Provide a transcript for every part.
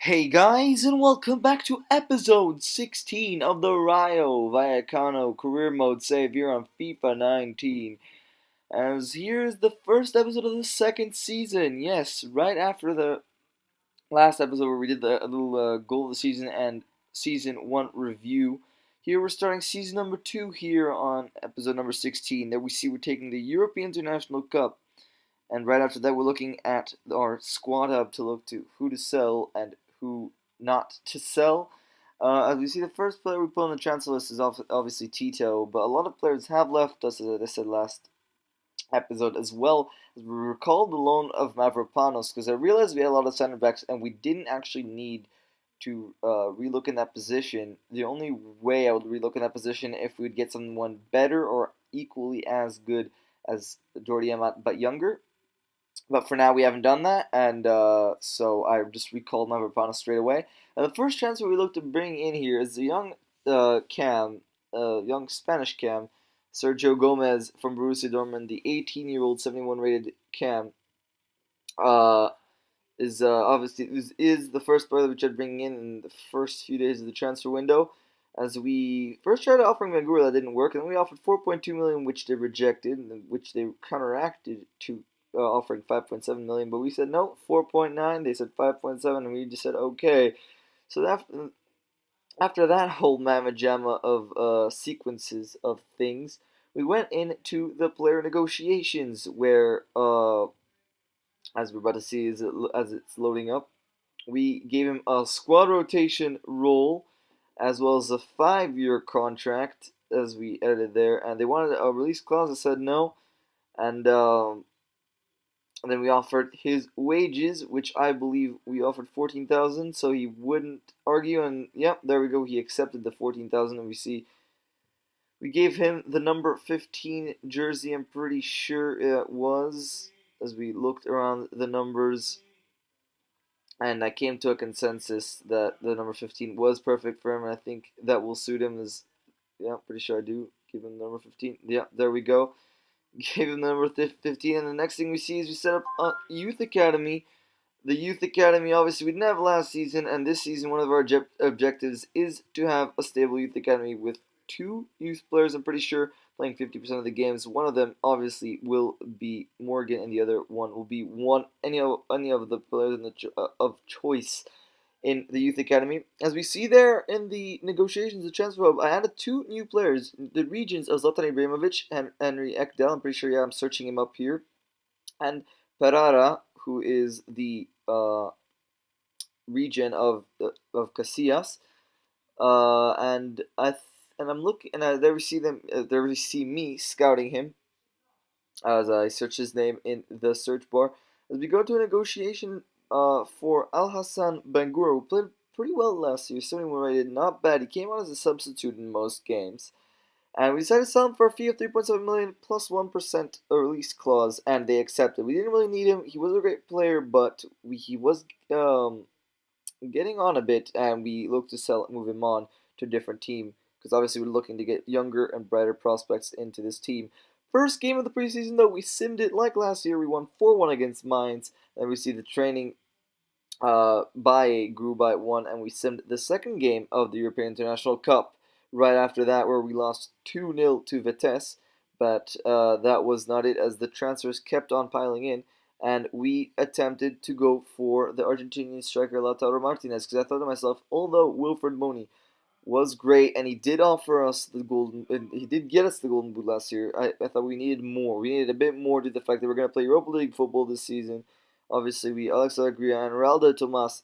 Hey guys, and welcome back to episode 16 of the Rayo Vallecano career mode save here on FIFA 19. As here's the first episode of the second season. Yes, right after the last episode where we did the little goal of the season and season 1 review. Here we're starting season number 2 here on episode number 16. There we see we're taking the European International Cup. And right after that, we're looking at our squad hub to look to who to sell and who not to sell. As we see, the first player we put on the transfer list is obviously Tito, but a lot of players have left us, as I said last episode, as well as we recalled the loan of Mavropanos, because I realized we had a lot of center backs and we didn't actually need to relook in that position. The only way I would relook in that position if we'd get someone better or equally as good as Jordi Amat, but younger. But for now, we haven't done that, and so I just recalled Mavropanos straight away. And the first transfer we look to bring in here is the young young Spanish cam, Sergio Gomez from Borussia Dortmund, the 18-year-old, 71 rated cam. Uh, is obviously is the first player that we tried bringing in the first few days of the transfer window. As we first tried offering Bangura, that didn't work, and then we offered 4.2 million, which they rejected, and which they counteracted to offering 5.7 million. But we said no, 4.9. They said 5.7, and we just said okay. So after that whole mamma jamma of sequences of things, we went into the player negotiations, where as we're about to see as it's loading up, we gave him a squad rotation role as well as a 5-year contract, as we edited there, and they wanted a release clause. I said no, and then we offered his wages, which I believe we offered 14,000, so he wouldn't argue, and yep, there we go. He accepted the 14,000, and we see we gave him the number 15 jersey. I'm pretty sure it was, as we looked around the numbers, and I came to a consensus that the number 15 was perfect for him, and I think that will suit him. As yeah, pretty sure I do give him the number 15. Yeah, there we go. Gave him the number 15, and the next thing we see is we set up a youth academy. The youth academy, obviously, we didn't have last season, and this season, one of our objectives is to have a stable youth academy with 2 youth players. I'm pretty sure playing 50% of the games. One of them, obviously, will be Morgan, and the other one will be any of the players of choice in the youth academy. As we see there in the negotiations, the transfer hub, I added 2 new players, the regions of Zlatan Ibrahimovic and Henry Ekdal. I'm pretty sure, yeah, I'm searching him up here, and Perara, who is the region of Casillas, and I'm looking, and there we see them. There we see me scouting him as I search his name in the search bar. As we go to a negotiation for Al Hassan Bangura, who played pretty well last year, 71 rated, not bad. He came on as a substitute in most games. And we decided to sell him for a fee of 3.7 million plus 1% a release clause, and they accepted. We didn't really need him. He was a great player, but he was getting on a bit, and we looked to move him on to a different team, because obviously we're looking to get younger and brighter prospects into this team. First game of the preseason, though, we simmed it like last year. We won 4-1 against Mainz, and we see the training grew by 1, and we simmed the second game of the European International Cup right after that, where we lost 2-0 to Vitesse, but that was not it, as the transfers kept on piling in, and we attempted to go for the Argentinian striker Lautaro Martinez, because I thought to myself, although Wilfred Moni was great, and he did offer us the golden, and he did get us the golden boot last year, I thought we needed more. We needed a bit more due to the fact that we're going to play Europa League football this season. Obviously, Alex Alegria and Raldo Tomas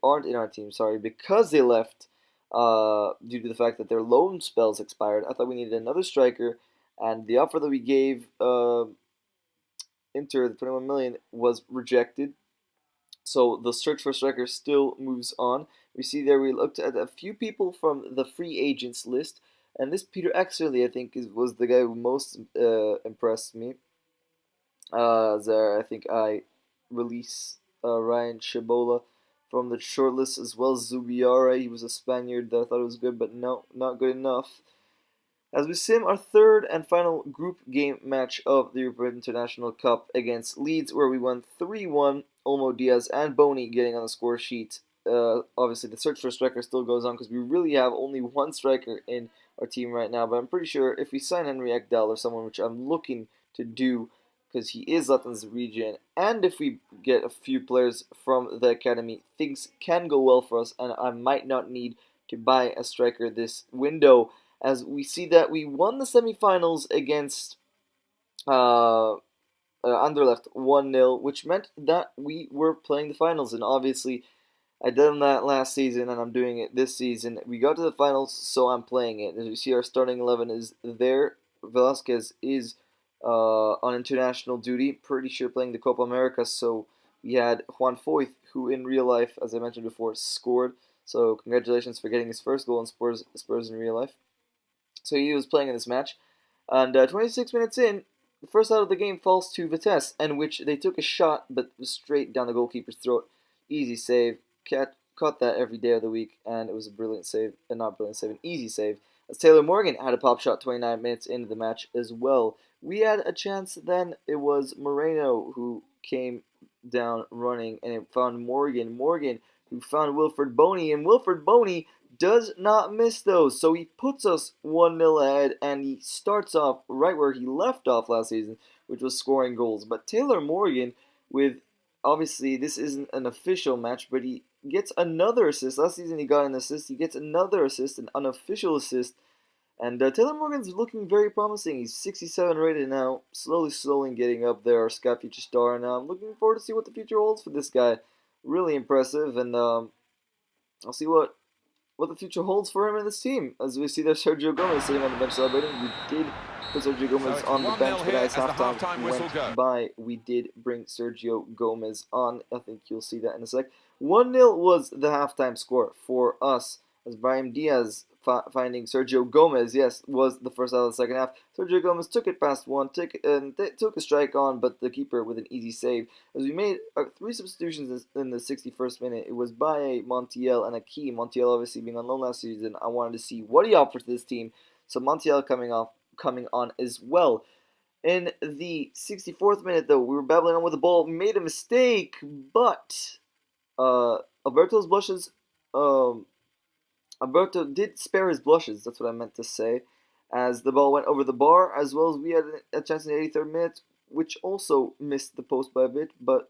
aren't in our team, sorry, because they left due to the fact that their loan spells expired. I thought we needed another striker, and the offer that we gave Inter, the 21 million, was rejected. So the search for striker still moves on. We see there we looked at a few people from the free agents list, and this Peter Exerly, I think, was the guy who most impressed me. There, I think I release Ryan Chabola from the shortlist, as well as Zubiara. He was a Spaniard that I thought was good, but no, not good enough. As we sim our third and final group game match of the European International Cup against Leeds, where we won 3-1. Olmo, Diaz, and Boney getting on the score sheet. Obviously, the search for a striker still goes on because we really have only one striker in our team right now. But I'm pretty sure if we sign Henry Ekdal or someone, which I'm looking to do because he is Latins region, and if we get a few players from the academy, things can go well for us, and I might not need to buy a striker this window, as we see that we won the semifinals against Anderlecht 1-0, which meant that we were playing the finals, and obviously I done that last season, and I'm doing it this season. We got to the finals, so I'm playing it. As you see, our starting 11 is there. Velasquez is on international duty, pretty sure playing the Copa America, so we had Juan Foyth, who in real life, as I mentioned before, scored. So congratulations for getting his first goal in Spurs in real life. So he was playing in this match. And 26 minutes in, the first out of the game falls to Vitesse, in which they took a shot, but was straight down the goalkeeper's throat. Easy save. Caught that every day of the week, and it was a brilliant save. Not brilliant save, an easy save. As Taylor Morgan had a pop shot 29 minutes into the match as well. We had a chance then. It was Moreno who came down running, and it found Morgan. Morgan who found Wilfred Boney, and Wilfred Boney does not miss those. So he puts us 1-0 ahead, and he starts off right where he left off last season, which was scoring goals. But Taylor Morgan, with obviously this isn't an official match, but he gets another assist. Last season he got an assist. He gets another assist, an unofficial assist. And Taylor Morgan's looking very promising. He's 67 rated now, slowly getting up there, our Sky Future Star. And I'm looking forward to see what the future holds for this guy. Really impressive, and I'll see what the future holds for him in this team. As we see there, Sergio Gomez sitting on the bench celebrating. We did put Sergio Gomez on the bench, but as halftime went by, we did bring Sergio Gomez on. I think you'll see that in a sec. 1-0 was the halftime score for us, as Brahim Diaz finding Sergio Gomez, yes, was the first out of the second half. Sergio Gomez took it past one, took a strike on, but the keeper with an easy save. As we made 3 substitutions in the 61st minute, it was by Montiel and Akeem. Montiel obviously being on loan last season, I wanted to see what he offered to this team. So Montiel coming on as well. In the 64th minute, though, we were battling on with the ball, made a mistake, but Alberto's blushes. Alberto did spare his blushes, that's what I meant to say, as the ball went over the bar, as well as we had a chance in the 83rd minute, which also missed the post by a bit, but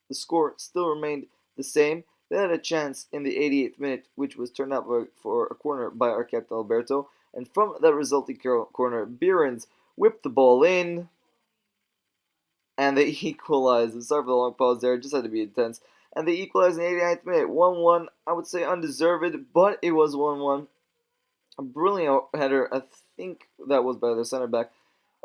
the score still remained the same. They had a chance in the 88th minute, which was turned out for a corner by our captain Alberto, and from that resulting corner, Behrens whipped the ball in, and they equalized. I'm sorry for the long pause there, it just had to be intense. And they equalized in the 89th minute, 1-1. I would say undeserved, but it was 1-1. A brilliant header. I think that was by their center back.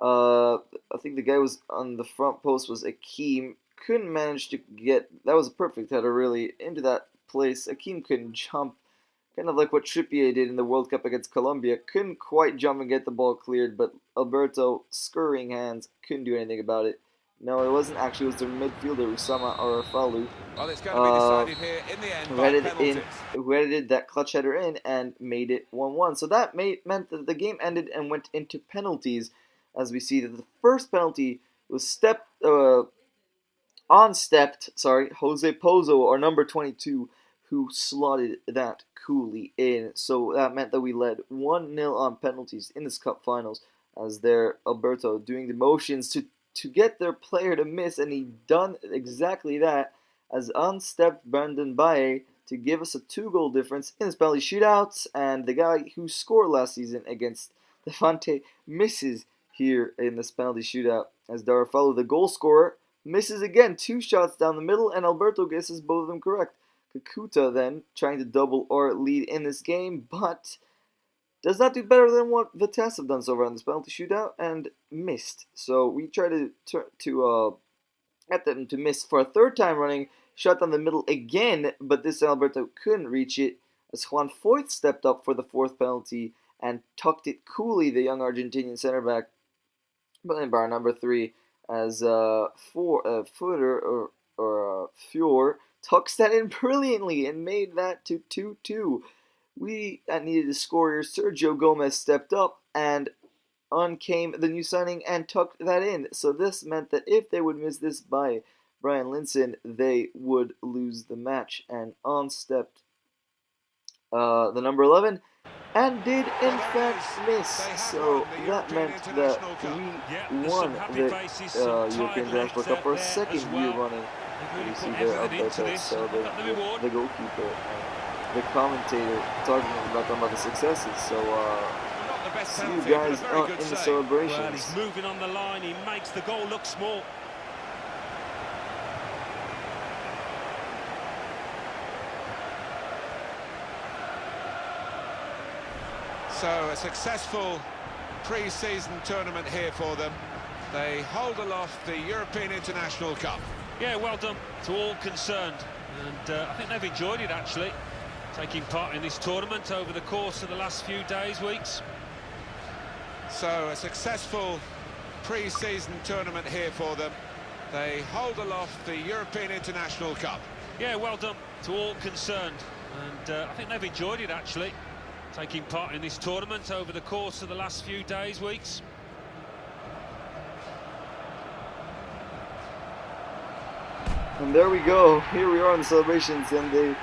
I think the guy was on the front post was Akeem. Couldn't manage to get. That was a perfect header, really, into that place. Akeem couldn't jump. Kind of like what Trippier did in the World Cup against Colombia. Couldn't quite jump and get the ball cleared, but Alberto, scurrying hands, couldn't do anything about it. No, it wasn't actually. It was their midfielder, Usama Arafalu. Well, it's going to be decided here in the end by penalties. Who headed that clutch header in and made it 1-1. So that meant that the game ended and went into penalties, as we see that the first penalty was Jose Pozo, our number 22, who slotted that coolly in. So that meant that we led 1-0 on penalties in this cup finals, as there Alberto doing the motions to get their player to miss, and he done exactly that, as unstepped Brandon Baye to give us a 2-goal difference in this penalty shootout, and the guy who scored last season against Levante misses here in this penalty shootout, as Darafalo, the goal scorer, misses again, 2 shots down the middle, and Alberto guesses both of them correct. Kakuta then trying to double our lead in this game, but does not do better than what Vitesse have done so far in this penalty shootout, and missed. So we try to get them to miss for a 3rd time running, shot down the middle again, but this time Alberto couldn't reach it, as Juan Foyth stepped up for the 4th penalty and tucked it coolly, the young Argentinian center back, playing bar number 3, as Fior tucks that in brilliantly and made that to 2-2. We needed to score here. Sergio Gomez stepped up, and on came the new signing and tucked that in. So this meant that if they would miss this by Brian Linson, they would lose the match. And on stepped the number 11 and did in fact miss. So that meant that we won the European International Cup for a second year running. You see there Alberto celebrating with the goalkeeper and the commentator talking about the successes. So see you guys in the celebrations. Well, he's moving on the line. He makes the goal look small. So a successful pre-season tournament here for them. They hold aloft the European International Cup. Yeah, well done to all concerned. And I think they've enjoyed it, actually, taking part in this tournament over the course of the last few days, weeks. So a successful pre-season tournament here for them. They hold aloft the European International Cup. Yeah, well done to all concerned. And I think they've enjoyed it, actually, taking part in this tournament over the course of the last few days, weeks. And there we go. Here we are in the celebrations, and they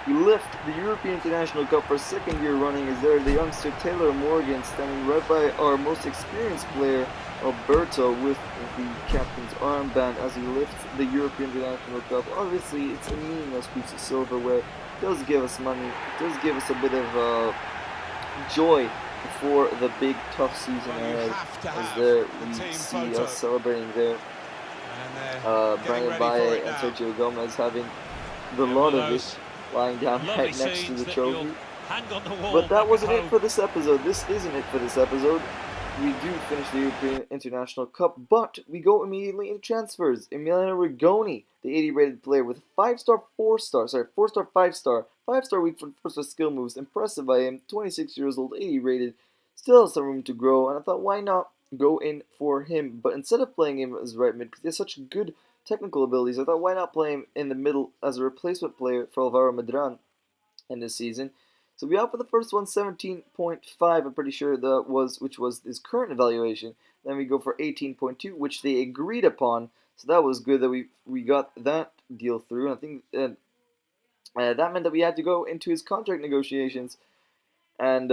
lift the European International Cup for a second year running. Is there the youngster Taylor Morgan standing right by our most experienced player Alberto with the captain's armband as he lifts the European International Cup. Obviously, it's a meaningless piece of silverware. It does give us money. It does give us a bit of joy for the big tough season ahead. As there we see us celebrating there. Brandon Baye and Sergio Gomez having the lot of it lying down right next to the trophy. But that wasn't it for this episode. This isn't it for this episode. We do finish the European International Cup, but we go immediately into transfers. Emiliano Rigoni, the 80-rated player with 4-star, 5-star. 5-star week for 4-star skill moves. Impressive by him. 26 years old, 80-rated. Still has some room to grow, and I thought, why not go in for him? But instead of playing him as right mid, because he has such good technical abilities, I thought, why not play him in the middle as a replacement player for Alvaro Medran in this season? So we opted the first one, 17.5, I'm pretty sure that was, which was his current evaluation. Then we go for 18.2, which they agreed upon. So that was good that we got that deal through. And I think that meant that we had to go into his contract negotiations. And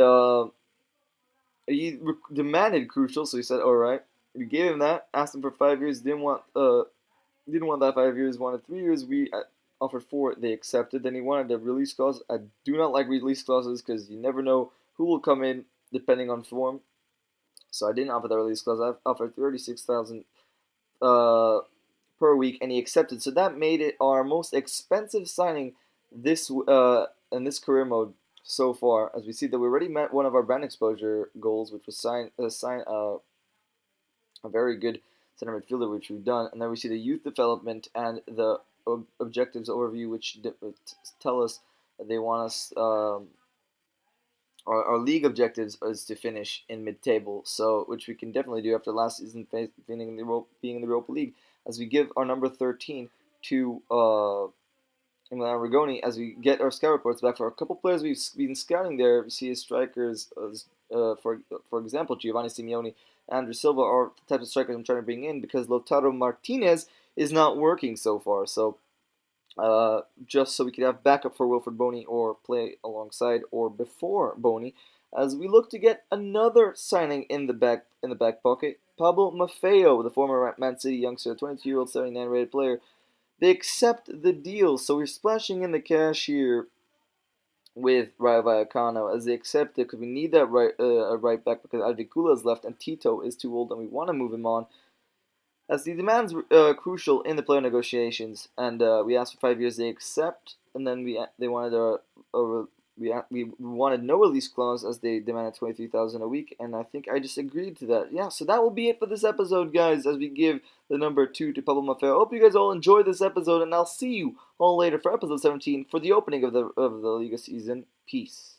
he demanded crucial, so he said, all right. We gave him that, asked him for 5 years, didn't want that 5 years, wanted 3 years. We offered 4, they accepted. Then he wanted a release clause. I do not like release clauses because you never know who will come in depending on form. So I didn't offer that release clause. I offered $36,000 per week, and he accepted. So that made it our most expensive signing this in this career mode so far. As we see that we already met one of our brand exposure goals, which was sign a very good center midfielder, which we've done, and then we see the youth development and the objectives overview, which tell us that they want us. Our league objectives is to finish in mid-table, so which we can definitely do after last season being in the Europa League. As we give our number 13 to Emiliano Rigoni, as we get our scout reports back for a couple players we've been scouting there. We see as strikers, for example, Giovanni Simeone, Andrew Silva are the types of strikers I'm trying to bring in because Lautaro Martinez is not working so far. So just so we could have backup for Wilfred Boney or play alongside or before Boney, as we look to get another signing in the back pocket. Pablo Maffeo, the former Man City youngster, 22-year-old, 79-rated player. They accept the deal, so we're splashing in the cash here with Rayo Vallecano as they accept it because we need that right back because Advíncula is left and Tito is too old and we want to move him on. As the demands crucial in the player negotiations, and we asked for 5 years, they accept, and then we wanted no release clause as they demanded $23,000 a week, and I think I just agreed to that. Yeah, so that will be it for this episode, guys, as we give the number 2 to Pablo Maffeo. I hope you guys all enjoyed this episode, and I'll see you all later for episode 17 for the opening of the Liga season. Peace.